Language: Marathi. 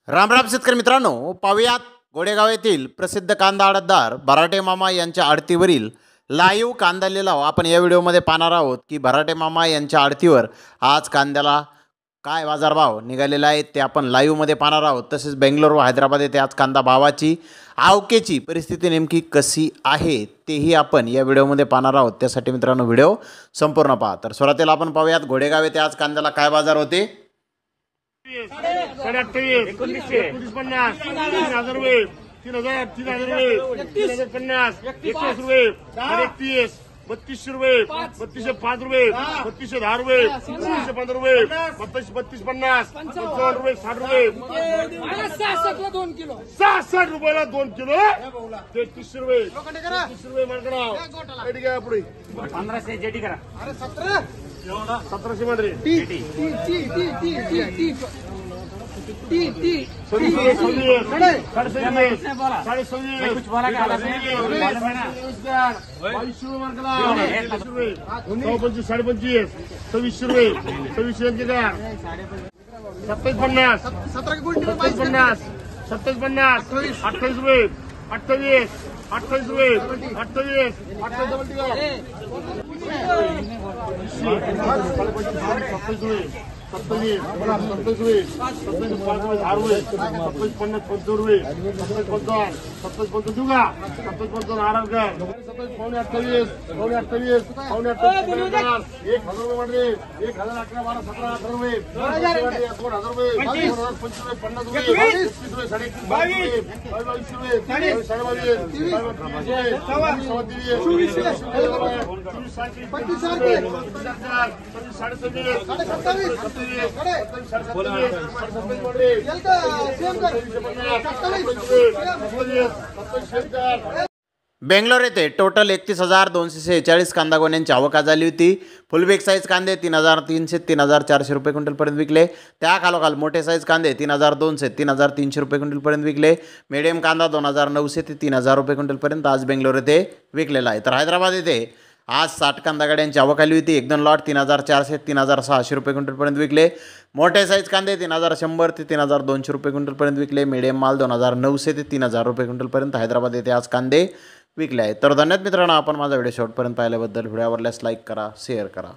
राम राम शेतकरी मित्रांनो, पाहुयात गोडेगाव येथील प्रसिद्ध कांदा आडतदार भराटे मामा यांच्या आडतीवरील लाईव्ह कांदा लिलाव आपण या व्हिडिओमध्ये पाहणार आहोत की भराटे मामा यांच्या आडतीवर आज कांद्याला काय बाजारभाव निघालेला आहे ते आपण लाईव्हमध्ये पाहणार आहोत। तसेच बेंगलोर व हैदराबाद येथे आज कांदा भावाची आवकेची परिस्थिती नेमकी कशी आहे तेही आपण या व्हिडिओमध्ये पाहणार आहोत। त्यासाठी मित्रांनो व्हिडिओ संपूर्ण पहा। तर सुरुवातीला आपण पाहूयात गोडेगाव येथे आज कांद्याला काय बाजार होते। 28, 1950, 3000 रुपये, 3000, 3000 रुपये, 3050, 21 रुपये, 31, 3200 रुपये, 3205 रुपये, 3210 रुपये, 3215 रुपये, 3250, 55 रुपये, 60 रुपये, 66 रुपयाला 2 किलो, 3300 रुपये, 33 रुपये मार्गराव, रेडी घ्या पुढे 1500 जेटी करा, अरे 1700 मध्ये बेंगलोर येथे टोटल 31,246 कांदा गोण्यांची आवक झाली होती। फुल बिग साईज कांदे 3,300 3,400 रुपये क्विंटलपर्यंत विकले। त्याखालोखाल मोठे साईज कांदे 3,200 3,300 रुपये क्विंटलपर्यंत विकले। मीडियम कांदा 2,900 ते 3,000 रुपये क्विंटलपर्यंत आज बेंगलोर येथे विकलेला आहे। तर हैदराबाद येथे आज 60 कांदा गाड्यांची आवक आली होती। 1-2 लॉट 3,400 3,600 रुपये क्विंटलपर्यंत विकले। मोठे साईज कांदे 3,100 ते 3,200 रुपये क्विंटलपर्यंत विकले। मीडियम माल 2,900 ते 3,000 रुपये क्विंटलपर्यंत हैदराबाद येथे आज कांदे विकले आहेत। तर धन्यवाद मित्रांनो, आपण माझा व्हिडिओ शेवटपर्यंत पाहिल्याबद्दल। व्हिडिओ आवडल्यास लाईक करा, शेअर करा।